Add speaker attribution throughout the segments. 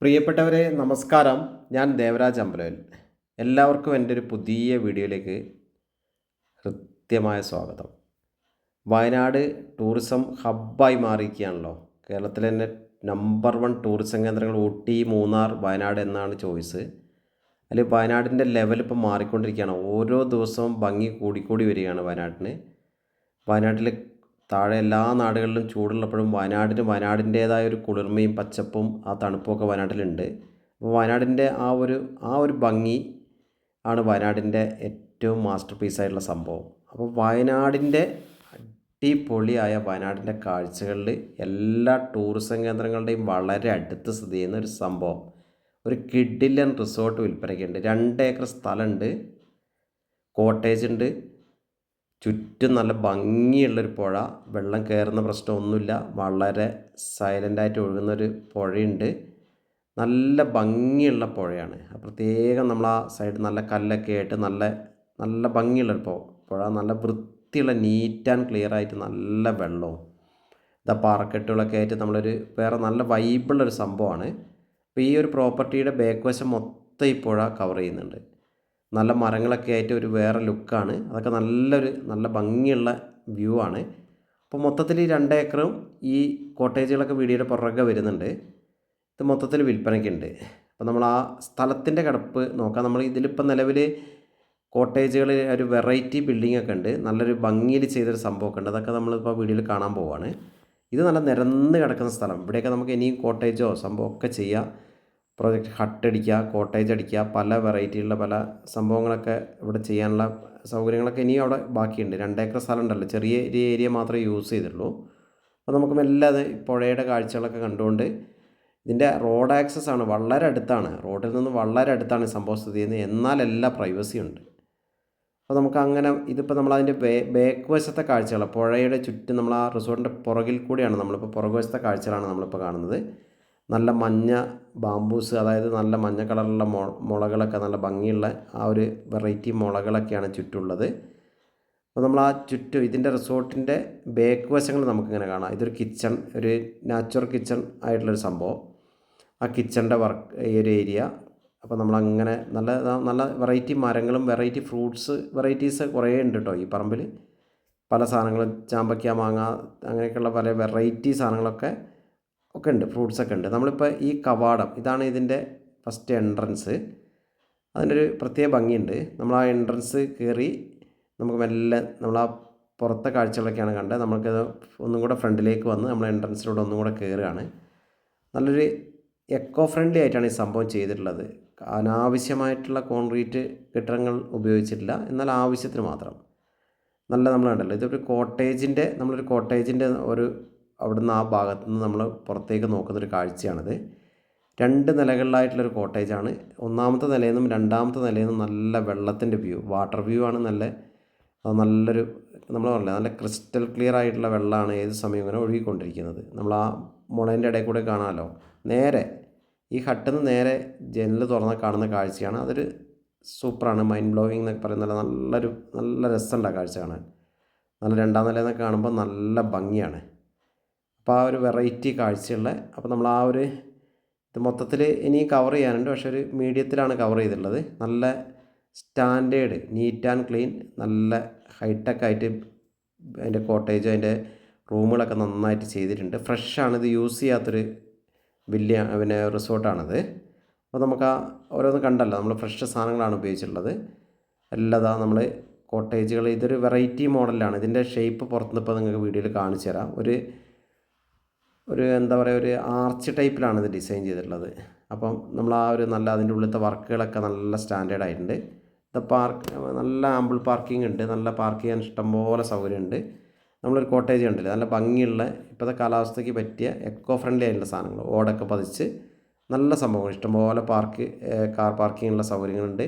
Speaker 1: പ്രിയപ്പെട്ടവരെ നമസ്കാരം. ഞാൻ ദേവരാജ് അമ്പലവൽ. എല്ലാവർക്കും എൻ്റെ ഒരു പുതിയ വീഡിയോയിലേക്ക് ഹൃദ്യമായ സ്വാഗതം. വയനാട് ടൂറിസം ഹബ്ബായി മാറിയിരിക്കുകയാണല്ലോ. കേരളത്തിലെ തന്നെ നമ്പർ 1 ടൂറിസം കേന്ദ്രങ്ങൾ ഊട്ടി, മൂന്നാർ, വയനാട് എന്നാണ് ചോയ്സ്. അതിൽ വയനാടിൻ്റെ ലെവൽ ഇപ്പോൾ മാറിക്കൊണ്ടിരിക്കുകയാണ്. ഓരോ ദിവസവും ഭംഗി കൂടിക്കൂടി വരികയാണ് വയനാട്ടിന്. വയനാട്ടിൽ താഴെ എല്ലാ നാടുകളിലും ചൂടുള്ളപ്പോഴും വയനാടിൻ്റേതായ ഒരു കുളിർമയും പച്ചപ്പും ആ തണുപ്പൊക്കെ വയനാട്ടിലുണ്ട്. അപ്പോൾ വയനാടിൻ്റെ ആ ഒരു ഭംഗി ആണ് വയനാടിൻ്റെ ഏറ്റവും മാസ്റ്റർ പീസായിട്ടുള്ള സംഭവം. അപ്പോൾ വയനാടിൻ്റെ അടിപൊളിയായ വയനാടിൻ്റെ കാഴ്ചകളിൽ എല്ലാ ടൂറിസം കേന്ദ്രങ്ങളുടെയും വളരെ അടുത്ത് സ്ഥിതി ചെയ്യുന്ന ഒരു സംഭവം, ഒരു കിഡിലൻ റിസോർട്ട് വിൽപ്പനയ്ക്കുണ്ട്. 2 ഏക്കർ സ്ഥലമുണ്ട്, കോട്ടേജ് ഉണ്ട്, ചുറ്റും നല്ല ഭംഗിയുള്ളൊരു പുഴ, വെള്ളം കയറുന്ന പ്രശ്നമൊന്നുമില്ല, വളരെ സൈലൻ്റായിട്ട് ഒഴുകുന്നൊരു പുഴയുണ്ട്. നല്ല ഭംഗിയുള്ള പുഴയാണ്. പ്രത്യേകം നമ്മൾ ആ സൈഡ് നല്ല കല്ലൊക്കെ ആയിട്ട് നല്ല നല്ല ഭംഗിയുള്ളൊരു പുഴ, നല്ല വൃത്തിയുള്ള നീറ്റ് ആൻഡ് ക്ലിയർ ആയിട്ട് നല്ല വെള്ളവും പാറക്കെട്ടുകളൊക്കെ ആയിട്ട് നമ്മളൊരു വേറെ നല്ല വൈബുള്ളൊരു സംഭവമാണ്. അപ്പോൾ ഈ ഒരു പ്രോപ്പർട്ടിയുടെ ബാക്ക് വശം മൊത്തം ഈ പുഴ കവർ ചെയ്യുന്നുണ്ട്. നല്ല മരങ്ങളൊക്കെ ആയിട്ട് ഒരു വേറെ ലുക്കാണ്. അതൊക്കെ നല്ല ഭംഗിയുള്ള വ്യൂ ആണ്. അപ്പോൾ മൊത്തത്തിൽ ഈ 2 ഏക്കറും ഈ കോട്ടേജുകളൊക്കെ വീഡിയോയുടെ പുറകെ വരുന്നുണ്ട്. ഇത് മൊത്തത്തിൽ വിൽപ്പനയ്ക്കുണ്ട്. അപ്പോൾ നമ്മൾ ആ സ്ഥലത്തിൻ്റെ കിടപ്പ് നോക്കാം. നമ്മൾ ഇതിലിപ്പോൾ നിലവിൽ കോട്ടേജുകൾ ഒരു വെറൈറ്റി ബിൽഡിംഗ് ഒക്കെ ഉണ്ട്, നല്ലൊരു ഭംഗിയിൽ ചെയ്തൊരു സംഭവമൊക്കെ ഉണ്ട്. അതൊക്കെ നമ്മളിപ്പോൾ വീഡിയോയിൽ കാണാൻ പോവുകയാണ്. ഇത് നല്ല നിരന്ന് കിടക്കുന്ന സ്ഥലം. ഇവിടെയൊക്കെ നമുക്ക് ഇനിയും കോട്ടേജോ സംഭവമൊക്കെ ചെയ്യാം. പ്രോജക്റ്റ് ഹട്ട് അടിക്കുക, കോട്ടേജ് അടിക്കുക, പല വെറൈറ്റിയുള്ള പല സംഭവങ്ങളൊക്കെ ഇവിടെ ചെയ്യാനുള്ള സൗകര്യങ്ങളൊക്കെ ഇനിയും അവിടെ ബാക്കിയുണ്ട്. 2 ഏക്കർ സ്ഥലം ഉണ്ടല്ലോ, ചെറിയ ഒരു ഏരിയ മാത്രമേ യൂസ് ചെയ്തിട്ടുള്ളൂ. അപ്പോൾ നമുക്ക് മെല്ലെ അത് പുഴയുടെ കാഴ്ചകളൊക്കെ കണ്ടുകൊണ്ട്, ഇതിൻ്റെ റോഡ് ആക്സസ് ആണ്, വളരെ അടുത്താണ്, റോഡിൽ നിന്ന് വളരെ അടുത്താണ് ഈ സംഭവം സ്ഥിതി ചെയ്യുന്നത്. എന്നാൽ എല്ലാ പ്രൈവസിയും ഉണ്ട്. അപ്പോൾ നമുക്ക് അങ്ങനെ ഇതിപ്പോൾ നമ്മളതിൻ്റെ ബാക്ക് വശത്തെ കാഴ്ചകൾ, പുഴയുടെ ചുറ്റും നമ്മൾ ആ റിസോർട്ടിൻ്റെ പുറകിൽ കൂടിയാണ് നമ്മളിപ്പോൾ പുറകു വശത്തെ കാഴ്ചകളാണ് നമ്മളിപ്പോൾ കാണുന്നത്. നല്ല മഞ്ഞ ബാംബൂസ്, അതായത് നല്ല മഞ്ഞ കളറുള്ള മുളകളൊക്കെ, നല്ല ഭംഗിയുള്ള ആ ഒരു വെറൈറ്റി മുളകളൊക്കെയാണ് ചുറ്റുള്ളത്. അപ്പോൾ നമ്മൾ ആ ചുറ്റും ഇതിൻ്റെ റിസോർട്ടിൻ്റെ ബാക്ക് വശങ്ങൾ നമുക്കിങ്ങനെ കാണാം. ഇതൊരു കിച്ചൺ, ഒരു നാച്ചുറൽ കിച്ചൺ ആയിട്ടുള്ളൊരു സംഭവം. ആ കിച്ചണിൻ്റെ വർക്ക് ഈ ഒരു ഏരിയ. അപ്പോൾ നമ്മളങ്ങനെ നല്ല നല്ല വെറൈറ്റി മരങ്ങളും വെറൈറ്റി ഫ്രൂട്ട്സ് വെറൈറ്റീസ് കുറേ ഉണ്ട് കേട്ടോ ഈ പറമ്പിൽ. പല സാധനങ്ങളും, ചാമ്പയ്ക്ക, മാങ്ങ, അങ്ങനെയൊക്കെയുള്ള പല വെറൈറ്റി സാധനങ്ങളൊക്കെ ഉണ്ട്, ഫ്രൂട്ട്സൊക്കെ ഉണ്ട്. നമ്മളിപ്പോൾ ഈ കവാടം, ഇതാണ് ഇതിൻ്റെ ഫസ്റ്റ് എൻട്രൻസ്. അതിനൊരു പ്രത്യേക ഭംഗിയുണ്ട്. നമ്മൾ ആ എൻട്രൻസ് കയറി നമുക്ക് മെല്ലെ നമ്മൾ ആ പുറത്തെ കാഴ്ചകളൊക്കെയാണ് കണ്ടത്. നമുക്കത് ഒന്നും കൂടെ ഫ്രണ്ടിലേക്ക് വന്ന് നമ്മൾ എൻട്രൻസിലൂടെ ഒന്നും കൂടെ കയറുകയാണ്. നല്ലൊരു എക്കോ ഫ്രണ്ട്ലി ആയിട്ടാണ് ഈ സംഭവം ചെയ്തിട്ടുള്ളത്. അനാവശ്യമായിട്ടുള്ള കോൺക്രീറ്റ് കെട്ടിടങ്ങൾ ഉപയോഗിച്ചിട്ടില്ല, എന്നാൽ ആവശ്യത്തിന് മാത്രം. നല്ല നമ്മൾ കണ്ടല്ലോ, ഇതൊരു നമ്മളൊരു കോട്ടേജിൻ്റെ ഒരു അവിടുന്ന് ആ ഭാഗത്തു നിന്ന് നമ്മൾ പുറത്തേക്ക് നോക്കുന്നൊരു കാഴ്ചയാണിത്. 2 നിലകളിലായിട്ടുള്ളൊരു കോട്ടേജാണ്. 1ാമത്തെ നിലയിൽ നിന്നും 2ാമത്തെ നിലയിൽ നിന്നും നല്ല വെള്ളത്തിൻ്റെ വ്യൂ, വാട്ടർ വ്യൂ ആണ്. നല്ലൊരു നമ്മൾ പറഞ്ഞില്ല, നല്ല ക്രിസ്റ്റൽ ക്ലിയർ ആയിട്ടുള്ള വെള്ളമാണ് ഏത് സമയം ഇങ്ങനെ ഒഴുകിക്കൊണ്ടിരിക്കുന്നത്. നമ്മൾ ആ മുളേൻ്റെ ഇടയിൽ കൂടെ കാണാമല്ലോ. നേരെ ഈ ഹട്ടിൽ നിന്ന് നേരെ ജനൽ തുറന്നാൽ കാണുന്ന കാഴ്ചയാണ്. അതൊരു സൂപ്പറാണ്, മൈൻഡ് ബ്ലോയിങ് എന്നൊക്കെ പറയുന്നത്. നല്ല രസമുണ്ട് ആ കാഴ്ച കാണാൻ. നല്ല 2ാം നിലയിൽ നിന്നൊക്കെ കാണുമ്പോൾ നല്ല ഭംഗിയാണ്. അപ്പോൾ ആ ഒരു വെറൈറ്റി കാഴ്ചയുള്ള, അപ്പോൾ നമ്മൾ ആ ഒരു ഇത് മൊത്തത്തിൽ ഇനി കവർ ചെയ്യാനുണ്ട്, പക്ഷേ ഒരു മീഡിയത്തിലാണ് കവർ ചെയ്തിട്ടുള്ളത്. നല്ല സ്റ്റാൻഡേർഡ്, നീറ്റ് ആൻഡ് ക്ലീൻ, നല്ല ഹൈടെക് ആയിട്ട് അതിൻ്റെ കോട്ടേജ്, അതിൻ്റെ റൂമുകളൊക്കെ നന്നായിട്ട് ചെയ്തിട്ടുണ്ട്. ഫ്രഷാണ്, ഇത് യൂസ് ചെയ്യാത്തൊരു വലിയ റിസോർട്ടാണിത്. അപ്പോൾ നമുക്ക് ആ ഓരോന്ന് കണ്ടല്ലോ, നമ്മൾ ഫ്രഷ് സാധനങ്ങളാണ് ഉപയോഗിച്ചിട്ടുള്ളത്. എല്ലാതാ നമ്മൾ കോട്ടേജുകൾ, ഇതൊരു വെറൈറ്റി മോഡലാണ്. ഇതിൻ്റെ ഷേപ്പ് പുറത്തുനിന്ന് ഇപ്പോൾ നിങ്ങൾക്ക് വീഡിയോയിൽ കാണിച്ചു തരാം. ഒരു എന്താ പറയുക, ഒരു ആർച്ച് ടൈപ്പിലാണ് ഇത് ഡിസൈൻ ചെയ്തിട്ടുള്ളത്. അപ്പം നമ്മൾ ആ ഒരു നല്ല അതിൻ്റെ ഉള്ളിലത്തെ വർക്കുകളൊക്കെ നല്ല സ്റ്റാൻഡേർഡ് ആയിട്ടുണ്ട്. നല്ല ആമ്പിൾ പാർക്കിംഗ് ഉണ്ട്, നല്ല പാർക്ക് ചെയ്യാൻ ഇഷ്ടംപോലെ സൗകര്യമുണ്ട്. നമ്മളൊരു കോട്ടേജ് കണ്ടില്ല, നല്ല ഭംഗിയുള്ള ഇപ്പോഴത്തെ കാലാവസ്ഥയ്ക്ക് പറ്റിയ എക്കോ ഫ്രണ്ട്ലി ആയിട്ടുള്ള സാധനങ്ങൾ, ഓടൊക്കെ പതിച്ച് നല്ല സംഭവങ്ങൾ, ഇഷ്ടംപോലെ കാർ പാർക്കിങ്ങുള്ള സൗകര്യങ്ങളുണ്ട്.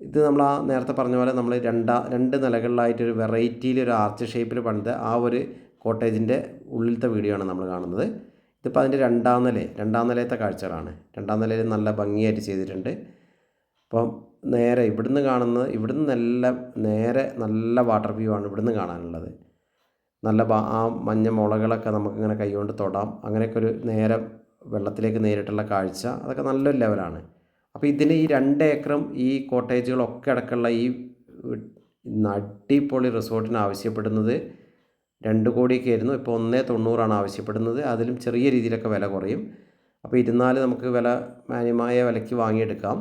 Speaker 1: ഇത് നമ്മൾ ആ നേരത്തെ പറഞ്ഞ പോലെ നമ്മൾ 2 നിലകളിലായിട്ടൊരു വെറൈറ്റിയിൽ ഒരു ആർച്ച് ഷേപ്പിൽ പണിത ആ ഒരു കോട്ടേജിൻ്റെ ഉള്ളിലത്തെ വീഡിയോ ആണ് നമ്മൾ കാണുന്നത്. ഇതിപ്പോൾ അതിൻ്റെ 2ാം നിലയത്തെ കാഴ്ചകളാണ്. 2ാം നിലയിൽ നല്ല ഭംഗിയായിട്ട് ചെയ്തിട്ടുണ്ട്. അപ്പം നേരെ ഇവിടുന്ന് നേരെ നല്ല വാട്ടർ വ്യൂ ആണ് ഇവിടുന്ന് കാണാനുള്ളത്. നല്ല ആ മഞ്ഞ മുളകളൊക്കെ നമുക്കിങ്ങനെ കൈകൊണ്ട് തൊടാം. അങ്ങനെയൊക്കെ ഒരു നേരെ വെള്ളത്തിലേക്ക് നേരിട്ടുള്ള കാഴ്ച അതൊക്കെ നല്ലൊരു ലെവലാണ്. അപ്പോൾ ഇതിന് ഈ 2 ഏക്കറും ഈ കോട്ടേജുകളൊക്കെ അടക്കമുള്ള ഈ അടിപൊളി റിസോർട്ടിന് ആവശ്യപ്പെടുന്നത് 2 കോടിയൊക്കെ ആയിരുന്നു. ഇപ്പോൾ 1.90 ആവശ്യപ്പെടുന്നത്. അതിലും ചെറിയ രീതിയിലൊക്കെ വില കുറയും. അപ്പോൾ 24 നമുക്ക് വില മാന്യമായ വിലയ്ക്ക് വാങ്ങിയെടുക്കാം.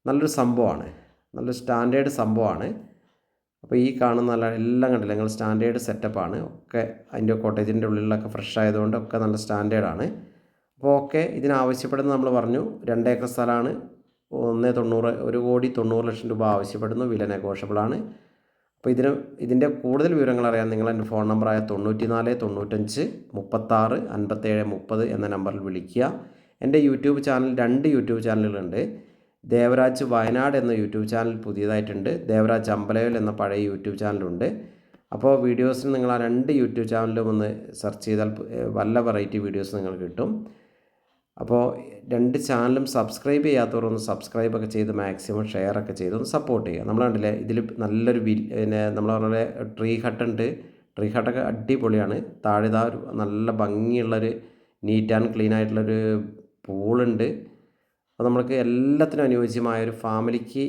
Speaker 1: നല്ലൊരു സംഭവമാണ്, നല്ലൊരു സ്റ്റാൻഡേർഡ് സംഭവമാണ്. അപ്പോൾ ഈ കാണുന്ന നല്ല എല്ലാം കണ്ടില്ല നിങ്ങൾ, സ്റ്റാൻഡേർഡ് സെറ്റപ്പാണ് ഒക്കെ. അതിൻ്റെ കോട്ടേജിൻ്റെ ഉള്ളിലൊക്കെ ഫ്രഷ് ആയതുകൊണ്ട് ഒക്കെ നല്ല സ്റ്റാൻഡേർഡാണ്. അപ്പോൾ ഓക്കെ, ഇതിനാവശ്യപ്പെടുന്നത് നമ്മൾ പറഞ്ഞു 2 ഏക്കർ സ്ഥലമാണ്. 1.90 1,90,00,000 രൂപ ആവശ്യപ്പെടുന്നു. വില നെഗോഷ്യബിളാണ്. അപ്പോൾ ഇതിൻ്റെ കൂടുതൽ വിവരങ്ങൾ അറിയാൻ നിങ്ങൾ എൻ്റെ ഫോൺ നമ്പറായ 94 95 36 57 30 എന്ന നമ്പറിൽ വിളിക്കുക. എൻ്റെ യൂട്യൂബ് ചാനൽ 2 യൂട്യൂബ് ചാനലുകളുണ്ട്. ദേവരാജ് വയനാട് എന്ന യൂട്യൂബ് ചാനൽ പുതിയതായിട്ടുണ്ട്. ദേവരാജ് അമ്പലവയൽ എന്ന പഴയ യൂട്യൂബ് ചാനലുണ്ട്. അപ്പോൾ വീഡിയോസിന് നിങ്ങൾ ആ 2 യൂട്യൂബ് ചാനലും ഒന്ന് സെർച്ച് ചെയ്താൽ വല്ല വെറൈറ്റി വീഡിയോസ് നിങ്ങൾക്ക് കിട്ടും. അപ്പോൾ 2 ചാനലും സബ്സ്ക്രൈബ് ചെയ്യാത്തവരൊന്ന് സബ്സ്ക്രൈബൊക്കെ ചെയ്ത് മാക്സിമം ഷെയറൊക്കെ ചെയ്ത് ഒന്ന് സപ്പോർട്ട് ചെയ്യുക. നമ്മൾ കണ്ടില്ലേ ഇതിൽ നല്ലൊരു പിന്നെ നമ്മൾ പറഞ്ഞ ട്രീ ഹട്ടുണ്ട്. ട്രീ ഹട്ടൊക്കെ അടിപൊളിയാണ്. താഴെ ഒരു നല്ല ഭംഗിയുള്ളൊരു നീറ്റ് ആൻഡ് ക്ലീൻ ആയിട്ടുള്ളൊരു പൂളുണ്ട്. അപ്പോൾ നമുക്ക് എല്ലാത്തിനും അനുയോജ്യമായ ഒരു ഫാമിലിക്ക്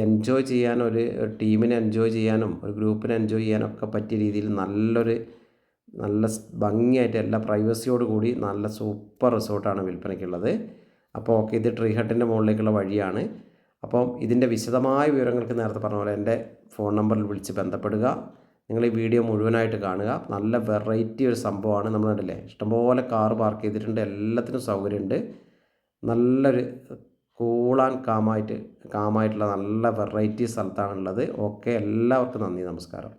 Speaker 1: എൻജോയ് ചെയ്യാനും ഒരു ടീമിനെ എൻജോയ് ചെയ്യാനും ഒരു ഗ്രൂപ്പിനെ എൻജോയ് ചെയ്യാനും ഒക്കെ പറ്റിയ രീതിയിൽ നല്ല ഭംഗിയായിട്ട് എല്ലാ പ്രൈവസിയോട് കൂടി നല്ല സൂപ്പർ റിസോർട്ടാണ് വിൽപ്പനയ്ക്കുള്ളത്. അപ്പോൾ ഓക്കെ, ഇത് ട്രീ ഹട്ടിൻ്റെ മുകളിലേക്കുള്ള വഴിയാണ്. അപ്പം ഇതിൻ്റെ വിശദമായ വിവരങ്ങൾക്ക് നേരത്തെ പറഞ്ഞ പോലെ എൻ്റെ ഫോൺ നമ്പറിൽ വിളിച്ച് ബന്ധപ്പെടുക. നിങ്ങൾ ഈ വീഡിയോ മുഴുവനായിട്ട് കാണുക. നല്ല വെറൈറ്റി ഒരു സംഭവമാണ്. നമ്മൾ കണ്ടില്ലേ, ഇഷ്ടംപോലെ കാർ പാർക്ക് ചെയ്തിട്ടുണ്ട്. എല്ലാത്തിനും സൗകര്യമുണ്ട്. നല്ലൊരു കൂൾ ആൻഡ് കാമായിട്ടുള്ള നല്ല വെറൈറ്റി സ്ഥലത്താണുള്ളത്. ഓക്കെ, എല്ലാവർക്കും നന്ദി, നമസ്കാരം.